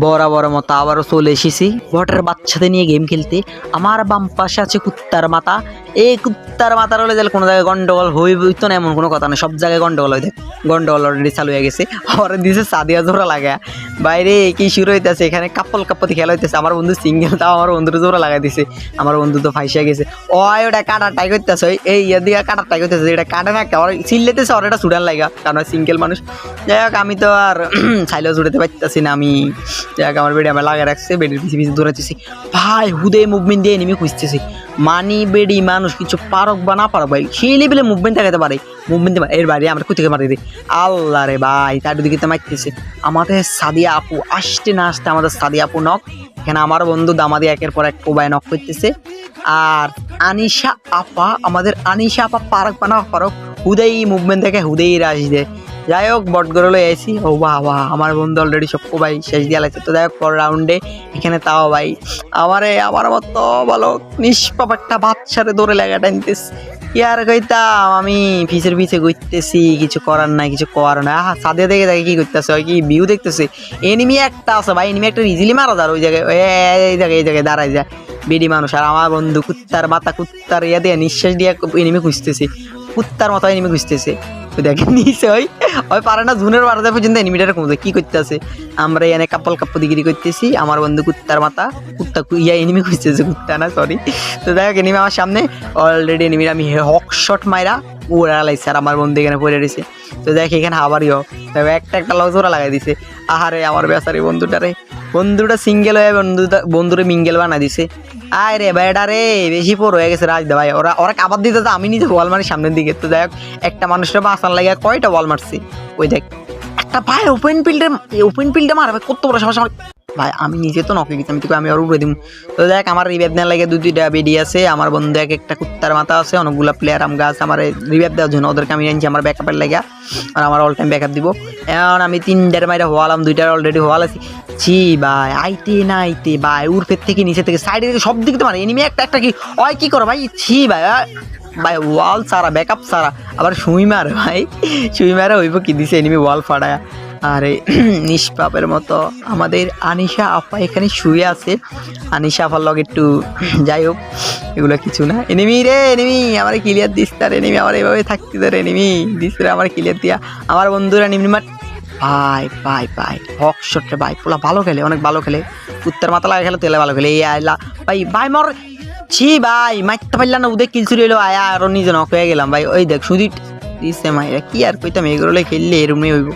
বরাবর মতো আবারও চলে এসেছি বটের বাচ্চাদের নিয়ে গেম খেলতে। আমার বাম পাশে আছে কুত্তার মাথা। এই কুত্তার মাথার হলে যাহলে কোনো জায়গায় গন্ডগোল হইতো না এমন কোনো কথা নেই, সব জায়গায় গন্ডগোল হয়ে দেখ। গন্ডগোল অলরেডি চালু হয়ে গেছে। ওরা দিছে সাদিয়া জোড়া লাগা বাইরে কি শুরু হইতেছে, এখানে কাপতি খেলা হইতেছে। আমার বন্ধু সিঙ্গেল, তাও আমার বন্ধুর জোড়া লাগাই দিছে। আমার বন্ধু তো ফাইসা গেছে। ওটা কাটার টাই করতেছে, এই ইয়ে দিয়ে কাটার টাই করতেছে, এটা কাটে না ওর চিল্লেতেছে, ওর এটা ছুটার লাগা, কারণ সিঙ্গেল মানুষ। যাই হোক আমি তো আর ছাইলেও ছুটাতে পারতেছি না। আমি যাই হোক আমার বেডি আমার লাগা রাখছে, বেডির পিছিয়ে পিছিয়ে দৌড়াচ্ছি। ভাই হুদে মুভমেন্ট দিয়ে নেমে খুঁজতেছি। মানি বেডি মানুষ কিছু পারক বা না পারক ভাই, সেই লেভেলে মুভমেন্ট দেখাতে পারে। মুভমেন্ট এর বাইরে আমরা কোথেকে মারি দিই। আল্লাহ রে ভাই, তার দিকে তো মারতেছে। আমাদের সাদিয়া আপু আসতে না আসতে আমাদের সাদিয়া আপু নক। এখানে আমার বন্ধু দামাদি একের পর এক কোবায় নক করতেছে। আর আনিশা আপা, আমাদের আনিশা আপা পারক বা না পারক, হুদেই মুভমেন্ট দেখে হুদেই রাশ দেয়। যাই হোক বট গরলে এসি। ও বাহ বাহ, আমার বন্ধু অলরেডি সব ভাই শেষ দিয়ে লাগছে। তো যাই হোক পর রাউন্ডে এখানে তাও ভাই আমার মতো বলো নিষ্পাপ একটা বাচ্চারে দৌড়ে লাগা টানতেছে। কি আর কইতাম, আমি পিছের পিছে ঘুরতেছি, কিছু করার নাই, কিছু করার নাই। সাদে দেখে দেখে কি করতেছে, ওই কি ভিউ দেখতেছে। এনিমি একটা আছে ভাই, এনিমি একটা ইজিলি মারা যায় ওই জায়গায়, এই জায়গায় দাঁড়ায় যায় বেডি মানুষ। আর আমার বন্ধু কুত্তার মাথা, কুত্তার ইয়া দিয়ে নিঃশ্বাস দিয়ে এনিমি খুঁজতেছে, কুত্তার মতো এনিমি খুঁজতেছে। দেখে নিছে ওই পারে না ঝুনের বারোটা পর্যন্ত এনিমিটার কমছে কি করতেছে। আমরা এখানে কাপ্পল দিগিরি করতেছি। আমার বন্ধু কুত্তার মাথা, কুত্তা ইয়া এনিমি খুঁজতেছে, কুত্তা না সরি। তো দেখ এনিমি আমার সামনে অলরেডি, এনিমির আমি হক শট মাইরা ওরা লাইছে। আর আমার বন্ধু এখানে পড়ে রয়েছে। তো দেখ এখানে আবারও একটা লজোরা লাগাই দিছে। আহারে আমার বেচারি বন্ধুটা সিঙ্গেল হয়ে বন্ধুরে মিঙ্গেল বানা দিছে। আয় রে বেডা রে, বেশি পর হয়ে গেছে রাজ দা ভাই। ওরা কাবার দিতে তো আমি নিজে ওয়াল মারি সামনের দিকে। তো যাই হোক একটা মানুষের বাঁচান লাগে কয়টা ওয়াল মারছি। ওই দেখ একটা ভাই ওপেন ফিল্ডে মারবে কত বড় সমস্যা ভাই। আমি নিজে তো নকে গেছি, আমি আর উড়ে দিব। তো দেখ আমার রিভাইভ নেওয়ার লাগে দুইটা বেডি আছে। আমার বন্ধু একটা কুত্তার মাথা আছে, অনেকগুলো প্লেয়ার আম গাছ আমার রিভাইভ দেওয়ার জন্য ওদেরকে আমি আনছি আমার ব্যাকআপের লাগে। আর আমার অল টাইম ব্যাকআপ দিব। এখন আমি 3টার মাইরে হওয়ালাম, 2টার অলরেডি হওয়াল আছি। ছি ভাই আইতে না আইতে ভাই উর্ফের থেকে নিচে থেকে সাইডে থেকে সব দিকে তো মানে এনিমি একটা কি হয় কি করে ভাই। ছি ভাই ভাই ওয়াল সারা ব্যাকআপ সারা আবার সুই মারে ভাই, সুই মারে হইব কি দিছে এনিমি ওয়াল ফাড়ায়। আরে নিষ্পাপের মতো আমাদের আনিশা আপা এখানে শুয়ে আছে। আনিশা আপার লগে একটু যাই হোক এগুলো কিছু না। এনিমি আমার ক্লিয়ার দিস, তার এনিমি আমার এভাবে থাকতে তার এনিমি দিস রে আমার ক্লিয়ার দিয়া। আমার বন্ধুরা নিম্নি মার ভাই হক শটে ভাই পোলা ভালো খেলে, অনেক ভালো খেলে। উত্তর মাথা লাগা খেলে তেলে ভালো খেলে। এই আইলা ভাই মর ছি ভাই মারতে পারলাম না, উদে কিল চুরি হলো। আয়া আরো নিজে নক হয়ে গেলাম ভাই। ওই দেখ সুদীপ দিচ্ছে মাইরা, কি আর কইতাম এগুলো খেললে এরমই হইব।